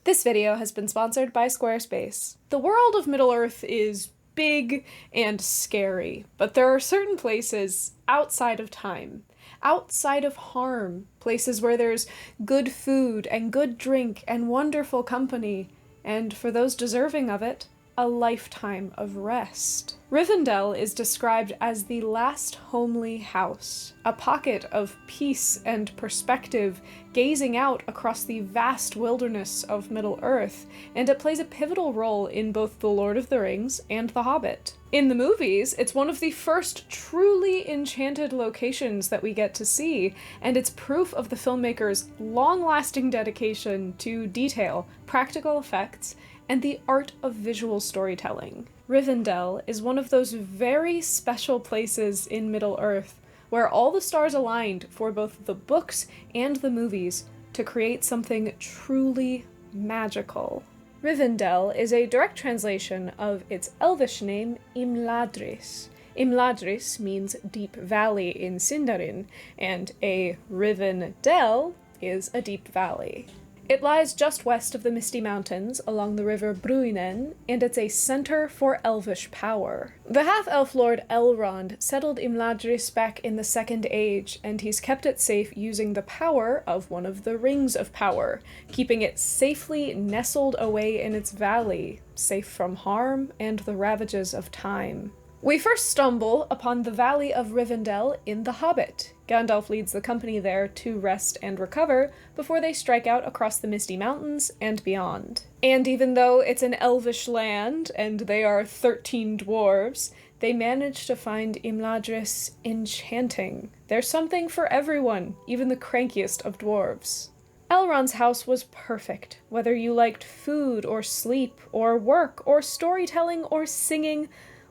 This video has been sponsored by Squarespace. The world of Middle-earth is big and scary, but there are certain places outside of time, outside of harm, places where there's good food and good drink and wonderful company, and for those deserving of it, a lifetime of rest. Rivendell is described as the last homely house, a pocket of peace and perspective gazing out across the vast wilderness of Middle-earth, and it plays a pivotal role in both The Lord of the Rings and The Hobbit. In the movies, it's one of the first truly enchanted locations that we get to see, and it's proof of the filmmaker's long-lasting dedication to detail, practical effects, and the art of visual storytelling. Rivendell is one of those very special places in Middle-earth where all the stars aligned for both the books and the movies to create something truly magical. Rivendell is a direct translation of its Elvish name, Imladris. Imladris means deep valley in Sindarin, and a Rivendell is a deep valley. It lies just west of the Misty Mountains along the river Bruinen, and it's a center for elvish power. The half-elf lord Elrond settled Imladris back in the Second Age, and he's kept it safe using the power of one of the Rings of Power, keeping it safely nestled away in its valley, safe from harm and the ravages of time. We first stumble upon the Valley of Rivendell in The Hobbit. Gandalf leads the company there to rest and recover before they strike out across the Misty Mountains and beyond. And even though it's an elvish land and they are 13 dwarves, they manage to find Imladris enchanting. There's something for everyone, even the crankiest of dwarves. Elrond's house was perfect, whether you liked food or sleep or work or storytelling or singing,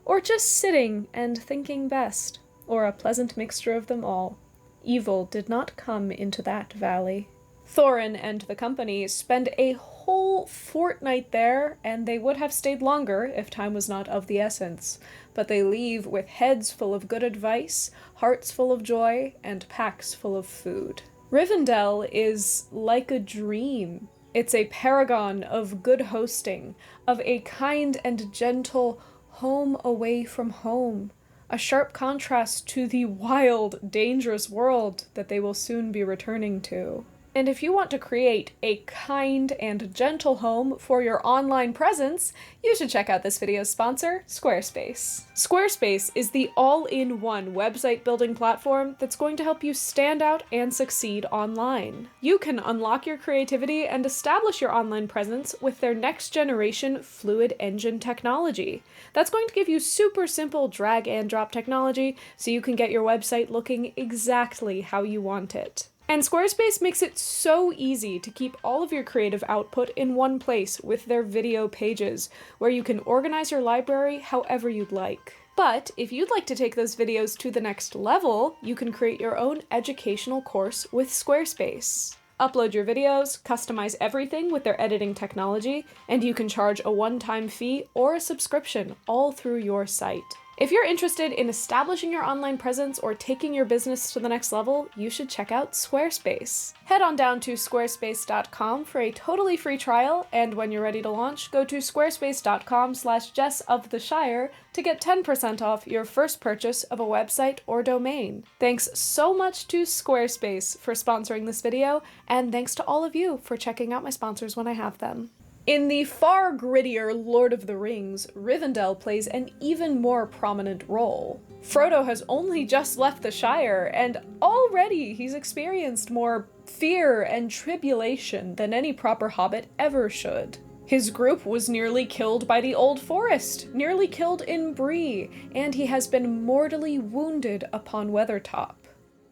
or just sitting and thinking best, or a pleasant mixture of them all. Evil did not come into that valley. Thorin and the company spend a whole fortnight there, and they would have stayed longer if time was not of the essence, but they leave with heads full of good advice, hearts full of joy, and packs full of food. Rivendell is like a dream. It's a paragon of good hosting, of a kind and gentle home away from home, a sharp contrast to the wild, dangerous world that they will soon be returning to. And if you want to create a kind and gentle home for your online presence, you should check out this video's sponsor, Squarespace. Squarespace is the all-in-one website building platform that's going to help you stand out and succeed online. You can unlock your creativity and establish your online presence with their next-generation Fluid Engine technology. That's going to give you super simple drag and drop technology so you can get your website looking exactly how you want it. And Squarespace makes it so easy to keep all of your creative output in one place with their video pages, where you can organize your library however you'd like. But if you'd like to take those videos to the next level, you can create your own educational course with Squarespace. Upload your videos, customize everything with their editing technology, and you can charge a one-time fee or a subscription all through your site. If you're interested in establishing your online presence or taking your business to the next level, you should check out Squarespace. Head on down to squarespace.com for a totally free trial, and when you're ready to launch, go to squarespace.com/JessofTheShire to get 10% off your first purchase of a website or domain. Thanks so much to Squarespace for sponsoring this video, and thanks to all of you for checking out my sponsors when I have them. In the far grittier Lord of the Rings, Rivendell plays an even more prominent role. Frodo has only just left the Shire, and already he's experienced more fear and tribulation than any proper hobbit ever should. His group was nearly killed by the Old Forest, nearly killed in Bree, and he has been mortally wounded upon Weathertop.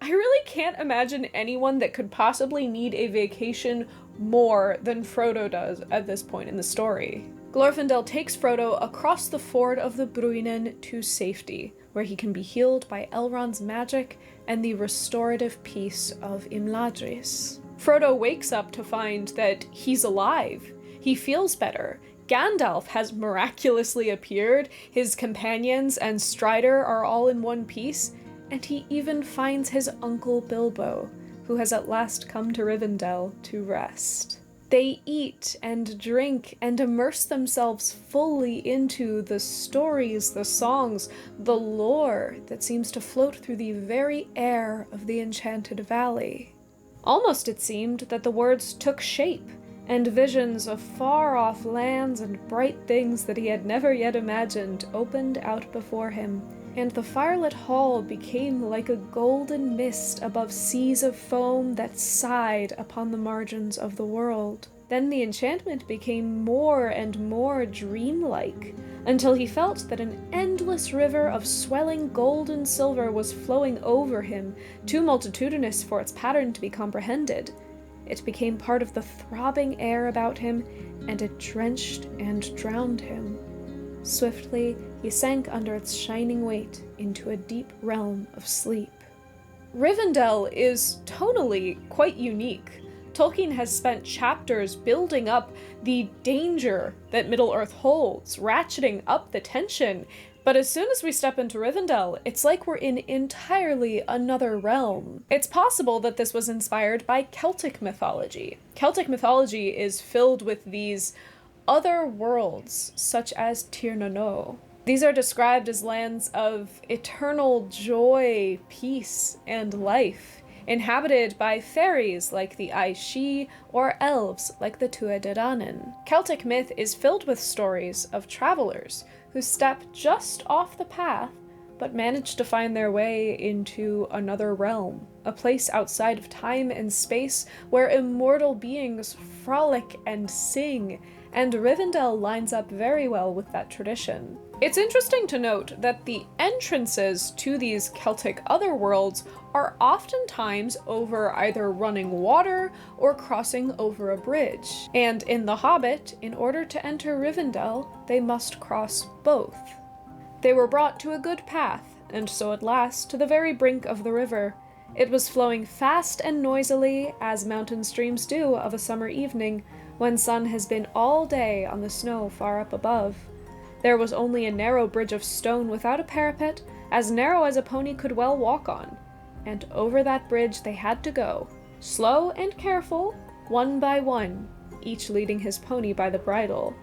I really can't imagine anyone that could possibly need a vacation more than Frodo does at this point in the story. Glorfindel takes Frodo across the ford of the Bruinen to safety, where he can be healed by Elrond's magic and the restorative peace of Imladris. Frodo wakes up to find that he's alive. He feels better. Gandalf has miraculously appeared, his companions and Strider are all in one piece, and he even finds his Uncle Bilbo, who has at last come to Rivendell to rest. They eat and drink and immerse themselves fully into the stories, the songs, the lore that seems to float through the very air of the Enchanted Valley. Almost it seemed that the words took shape, and visions of far-off lands and bright things that he had never yet imagined opened out before him, and the firelit hall became like a golden mist above seas of foam that sighed upon the margins of the world. Then the enchantment became more and more dreamlike, until he felt that an endless river of swelling gold and silver was flowing over him, too multitudinous for its pattern to be comprehended. It became part of the throbbing air about him, and it drenched and drowned him. Swiftly, he sank under its shining weight into a deep realm of sleep. Rivendell is tonally quite unique. Tolkien has spent chapters building up the danger that Middle-earth holds, ratcheting up the tension, but as soon as we step into Rivendell, it's like we're in entirely another realm. It's possible that this was inspired by Celtic mythology. Celtic mythology is filled with these other worlds, such as Tir na no. These are described as lands of eternal joy, peace, and life, inhabited by fairies like the Aes or elves like the Tuatha De Danann. Celtic myth is filled with stories of travelers who step just off the path but manage to find their way into another realm, a place outside of time and space where immortal beings frolic and sing, and Rivendell lines up very well with that tradition. It's interesting to note that the entrances to these Celtic otherworlds are oftentimes over either running water or crossing over a bridge. And in The Hobbit, in order to enter Rivendell, they must cross both. They were brought to a good path, and so at last to the very brink of the river. It was flowing fast and noisily, as mountain streams do of a summer evening, when sun has been all day on the snow far up above. There was only a narrow bridge of stone without a parapet, as narrow as a pony could well walk on, and over that bridge they had to go, slow and careful, one by one, each leading his pony by the bridle.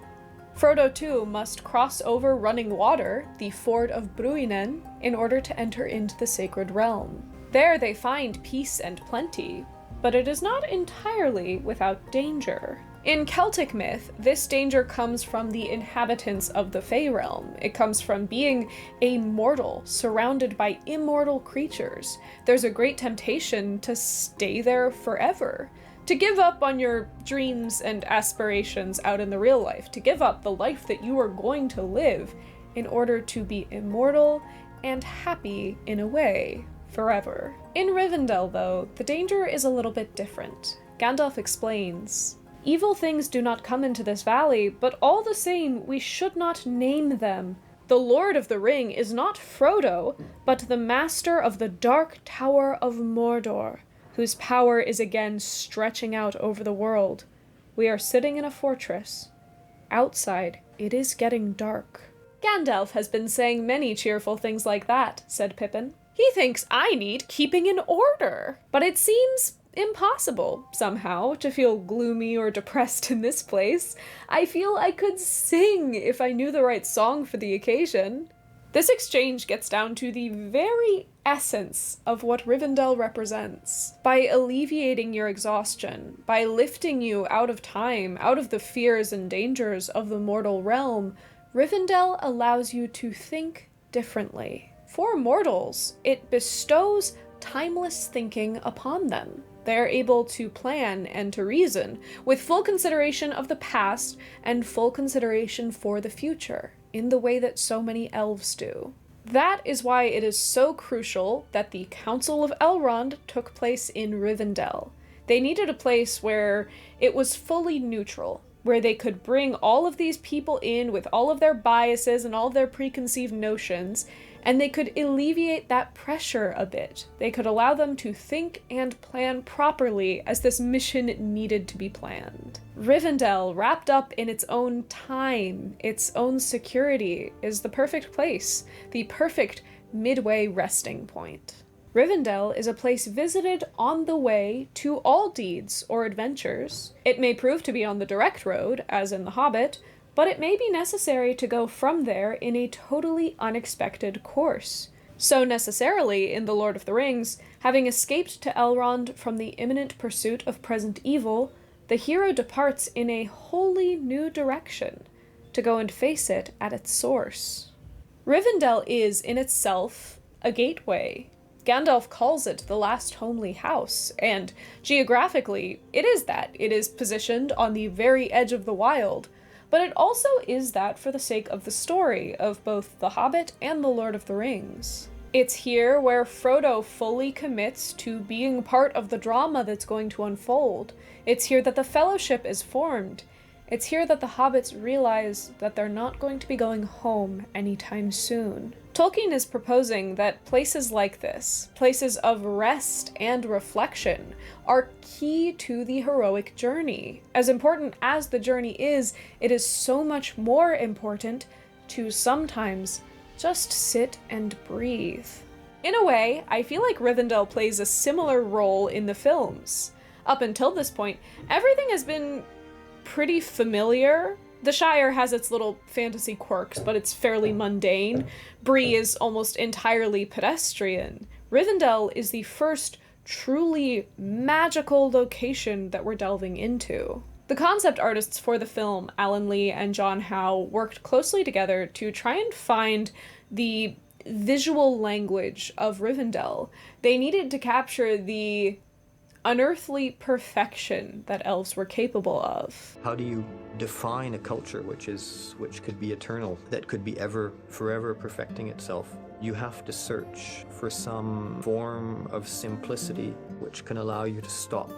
Frodo, too, must cross over running water, the ford of Bruinen, in order to enter into the sacred realm. There they find peace and plenty, but it is not entirely without danger. In Celtic myth, this danger comes from the inhabitants of the Fey realm. It comes from being a mortal surrounded by immortal creatures. There's a great temptation to stay there forever, to give up on your dreams and aspirations out in the real life, to give up the life that you are going to live in order to be immortal and happy in a way forever. In Rivendell, though, the danger is a little bit different. Gandalf explains, "Evil things do not come into this valley, but all the same we should not name them. The Lord of the Ring is not Frodo, but the master of the Dark Tower of Mordor, whose power is again stretching out over the world. We are sitting in a fortress. Outside, it is getting dark." "Gandalf has been saying many cheerful things like that," said Pippin. "He thinks I need keeping in order. But it seems impossible, somehow, to feel gloomy or depressed in this place. I feel I could sing if I knew the right song for the occasion." This exchange gets down to the very essence of what Rivendell represents. By alleviating your exhaustion, by lifting you out of time, out of the fears and dangers of the mortal realm, Rivendell allows you to think differently. For mortals, it bestows timeless thinking upon them. They are able to plan and to reason, with full consideration of the past and full consideration for the future, in the way that so many elves do. That is why it is so crucial that the Council of Elrond took place in Rivendell. They needed a place where it was fully neutral, where they could bring all of these people in with all of their biases and all of their preconceived notions, and they could alleviate that pressure a bit. They could allow them to think and plan properly as this mission needed to be planned. Rivendell, wrapped up in its own time, its own security, is the perfect place, the perfect midway resting point. Rivendell is a place visited on the way to all deeds or adventures. It may prove to be on the direct road, as in The Hobbit, but it may be necessary to go from there in a totally unexpected course. So necessarily, in The Lord of the Rings, having escaped to Elrond from the imminent pursuit of present evil, the hero departs in a wholly new direction, to go and face it at its source. Rivendell is, in itself, a gateway. Gandalf calls it the last homely house, and geographically, it is that. It is positioned on the very edge of the wild, but it also is that for the sake of the story of both The Hobbit and The Lord of the Rings. It's here where Frodo fully commits to being part of the drama that's going to unfold. It's here that the Fellowship is formed. It's here that the hobbits realize that they're not going to be going home anytime soon. Tolkien is proposing that places like this, places of rest and reflection, are key to the heroic journey. As important as the journey is, it is so much more important to sometimes just sit and breathe. In a way, I feel like Rivendell plays a similar role in the films. Up until this point, everything has been pretty familiar. The Shire has its little fantasy quirks, but it's fairly mundane. Bree is almost entirely pedestrian. Rivendell is the first truly magical location that we're delving into. The concept artists for the film, Alan Lee and John Howe, worked closely together to try and find the visual language of Rivendell. They needed to capture the unearthly perfection that elves were capable of. How do you define a culture which could be eternal, that could be forever perfecting itself? You have to search for some form of simplicity which can allow you to stop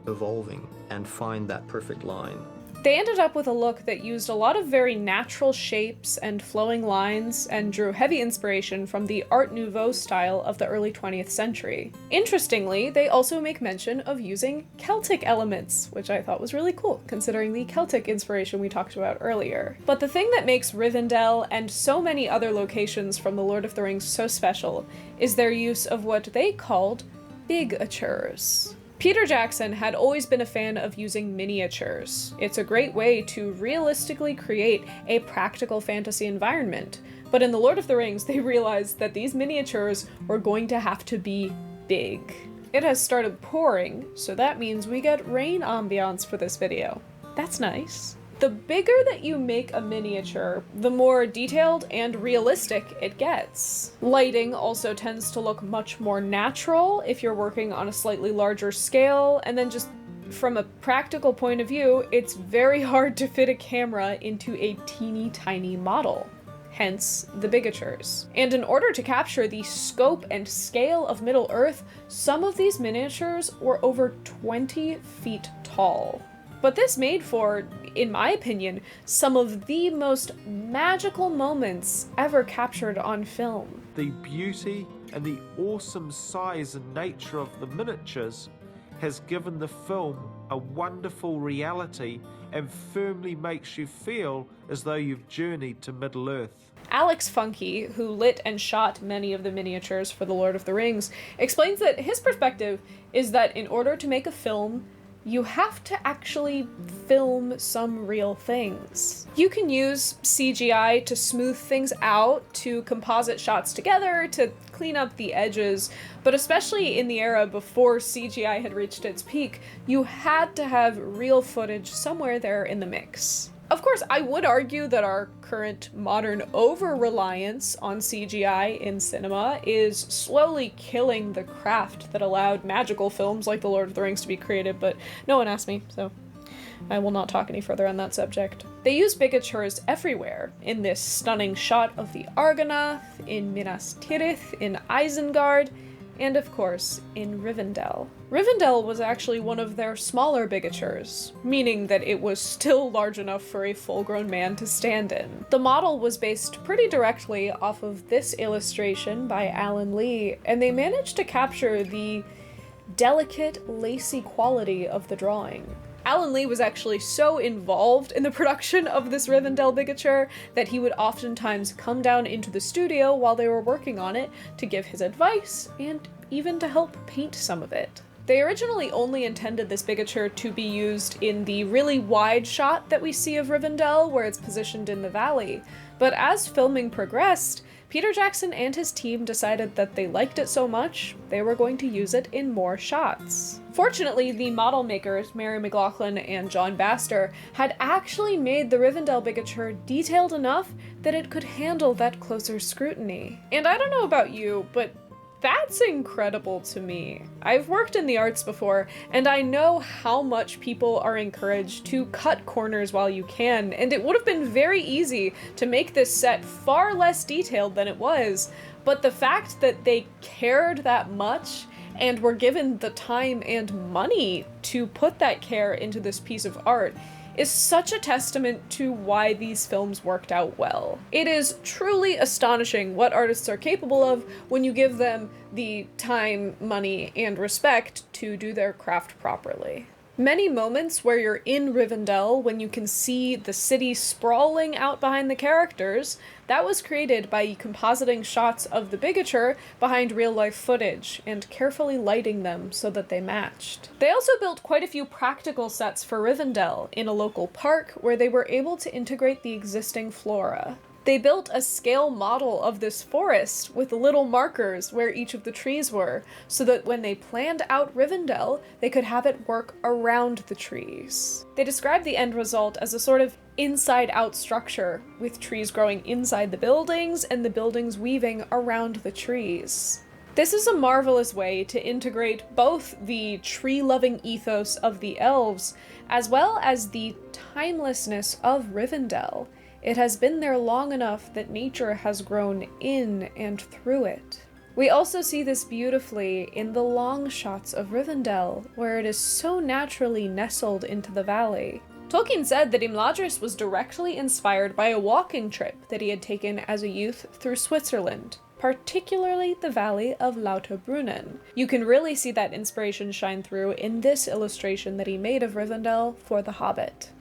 evolving and find that perfect line. They ended up with a look that used a lot of very natural shapes and flowing lines and drew heavy inspiration from the Art Nouveau style of the early 20th century. Interestingly, they also make mention of using Celtic elements, which I thought was really cool, considering the Celtic inspiration we talked about earlier. But the thing that makes Rivendell and so many other locations from The Lord of the Rings so special is their use of what they called bigatures. Peter Jackson had always been a fan of using miniatures. It's a great way to realistically create a practical fantasy environment. But in The Lord of the Rings, they realized that these miniatures were going to have to be big. It has started pouring, so that means we get rain ambiance for this video. That's nice. The bigger that you make a miniature, the more detailed and realistic it gets. Lighting also tends to look much more natural if you're working on a slightly larger scale, and then just from a practical point of view, it's very hard to fit a camera into a teeny tiny model. Hence the bigatures. And in order to capture the scope and scale of Middle-earth, some of these miniatures were over 20 feet tall. But this made for, in my opinion, some of the most magical moments ever captured on film. The beauty and the awesome size and nature of the miniatures has given the film a wonderful reality and firmly makes you feel as though you've journeyed to Middle-earth. Alex Funke, who lit and shot many of the miniatures for The Lord of the Rings, explains that his perspective is that in order to make a film, you have to actually film some real things. You can use CGI to smooth things out, to composite shots together, to clean up the edges, but especially in the era before CGI had reached its peak, you had to have real footage somewhere there in the mix. Of course, I would argue that our current modern over-reliance on CGI in cinema is slowly killing the craft that allowed magical films like The Lord of the Rings to be created, but no one asked me, so I will not talk any further on that subject. They use bigatures everywhere, in this stunning shot of the Argonath, in Minas Tirith, in Isengard, and of course, in Rivendell. Rivendell was actually one of their smaller bigatures, meaning that it was still large enough for a full-grown man to stand in. The model was based pretty directly off of this illustration by Alan Lee, and they managed to capture the delicate, lacy quality of the drawing. Alan Lee was actually so involved in the production of this Rivendell bigature that he would oftentimes come down into the studio while they were working on it to give his advice and even to help paint some of it. They originally only intended this bigature to be used in the really wide shot that we see of Rivendell, where it's positioned in the valley, but as filming progressed, Peter Jackson and his team decided that they liked it so much, they were going to use it in more shots. Fortunately, the model makers, Mary McLaughlin and John Baster, had actually made the Rivendell bigature detailed enough that it could handle that closer scrutiny. And I don't know about you, but that's incredible to me. I've worked in the arts before, and I know how much people are encouraged to cut corners while you can, and it would have been very easy to make this set far less detailed than it was, but the fact that they cared that much and were given the time and money to put that care into this piece of art is such a testament to why these films worked out well. It is truly astonishing what artists are capable of when you give them the time, money, and respect to do their craft properly. Many moments where you're in Rivendell, when you can see the city sprawling out behind the characters, that was created by compositing shots of the bigature behind real-life footage and carefully lighting them so that they matched. They also built quite a few practical sets for Rivendell in a local park where they were able to integrate the existing flora. They built a scale model of this forest with little markers where each of the trees were, so that when they planned out Rivendell, they could have it work around the trees. They described the end result as a sort of inside-out structure, with trees growing inside the buildings and the buildings weaving around the trees. This is a marvelous way to integrate both the tree-loving ethos of the elves, as well as the timelessness of Rivendell. It has been there long enough that nature has grown in and through it. We also see this beautifully in the long shots of Rivendell, where it is so naturally nestled into the valley. Tolkien said that Imladris was directly inspired by a walking trip that he had taken as a youth through Switzerland, particularly the valley of Lauterbrunnen. You can really see that inspiration shine through in this illustration that he made of Rivendell for The Hobbit.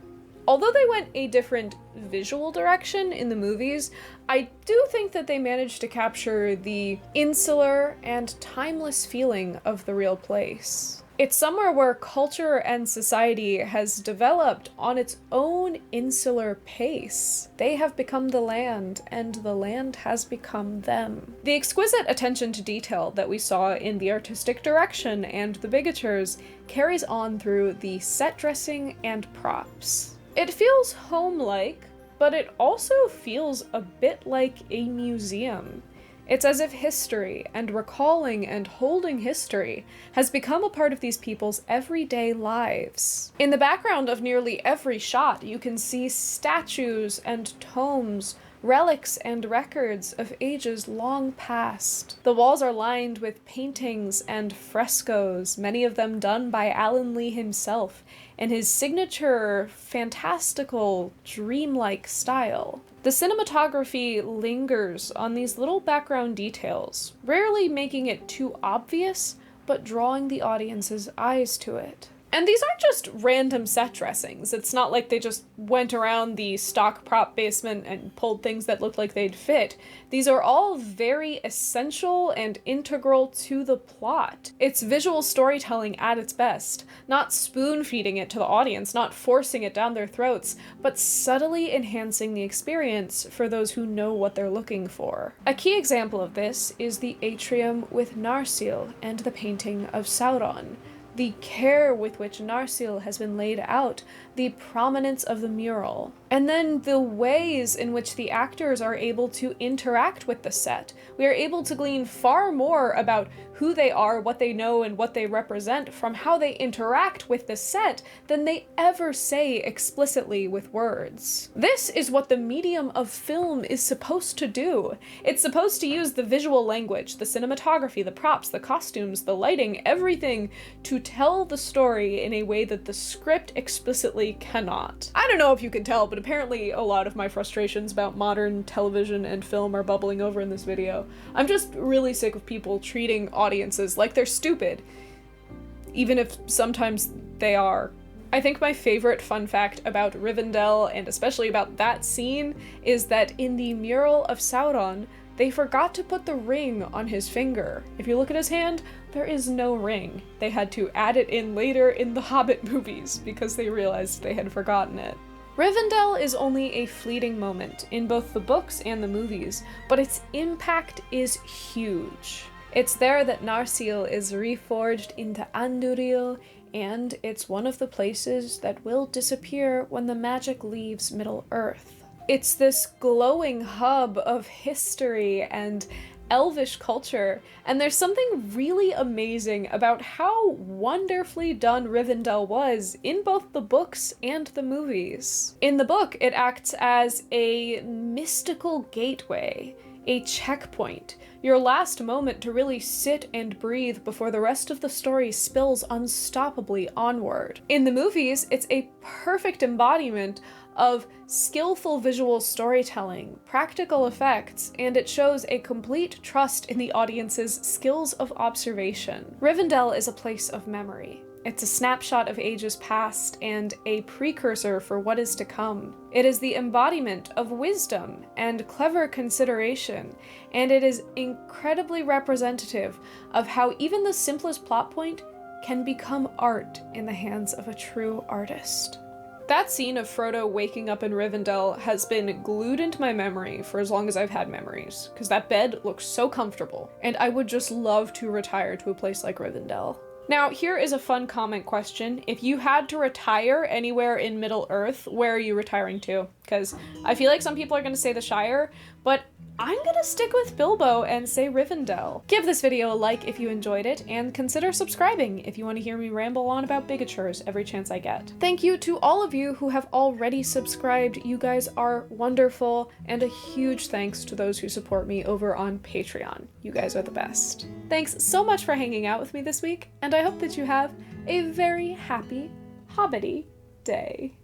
Although they went a different visual direction in the movies, I do think that they managed to capture the insular and timeless feeling of the real place. It's somewhere where culture and society has developed on its own insular pace. They have become the land, and the land has become them. The exquisite attention to detail that we saw in the artistic direction and the bigatures carries on through the set dressing and props. It feels home-like, but it also feels a bit like a museum. It's as if history, and recalling and holding history, has become a part of these people's everyday lives. In the background of nearly every shot, you can see statues and tomes, relics and records of ages long past. The walls are lined with paintings and frescoes, many of them done by Alan Lee himself, in his signature, fantastical, dreamlike style. The cinematography lingers on these little background details, rarely making it too obvious, but drawing the audience's eyes to it. And these aren't just random set dressings. It's not like they just went around the stock prop basement and pulled things that looked like they'd fit. These are all very essential and integral to the plot. It's visual storytelling at its best, not spoon-feeding it to the audience, not forcing it down their throats, but subtly enhancing the experience for those who know what they're looking for. A key example of this is the atrium with Narsil and the painting of Sauron. The care with which Narsil has been laid out, the prominence of the mural, and then the ways in which the actors are able to interact with the set. We are able to glean far more about who they are, what they know, and what they represent from how they interact with the set than they ever say explicitly with words. This is what the medium of film is supposed to do. It's supposed to use the visual language, the cinematography, the props, the costumes, the lighting, everything to tell the story in a way that the script explicitly cannot. I don't know if you can tell, but apparently a lot of my frustrations about modern television and film are bubbling over in this video. I'm just really sick of people treating audiences like they're stupid, even if sometimes they are. I think my favorite fun fact about Rivendell, and especially about that scene, is that in the mural of Sauron, They forgot to put the ring on his finger. If you look at his hand, there is no ring. They had to add it in later in the Hobbit movies because they realized they had forgotten it. Rivendell is only a fleeting moment in both the books and the movies, but its impact is huge. It's there that Narsil is reforged into Andúril, and it's one of the places that will disappear when the magic leaves Middle-earth. It's this glowing hub of history and elvish culture, and there's something really amazing about how wonderfully done Rivendell was in both the books and the movies. In the book, it acts as a mystical gateway, a checkpoint, your last moment to really sit and breathe before the rest of the story spills unstoppably onward. In the movies, it's a perfect embodiment of skillful visual storytelling, practical effects, and it shows a complete trust in the audience's skills of observation. Rivendell is a place of memory. It's a snapshot of ages past and a precursor for what is to come. It is the embodiment of wisdom and clever consideration, and it is incredibly representative of how even the simplest plot point can become art in the hands of a true artist. That scene of Frodo waking up in Rivendell has been glued into my memory for as long as I've had memories, because that bed looks so comfortable, and I would just love to retire to a place like Rivendell. Now, here is a fun comment question. If you had to retire anywhere in Middle-earth, where are you retiring to? Because I feel like some people are going to say the Shire, but I'm gonna stick with Bilbo and say Rivendell. Give this video a like if you enjoyed it, and consider subscribing if you want to hear me ramble on about bigatures every chance I get. Thank you to all of you who have already subscribed. You guys are wonderful, and a huge thanks to those who support me over on Patreon. You guys are the best. Thanks so much for hanging out with me this week, and I hope that you have a very happy, hobbity day.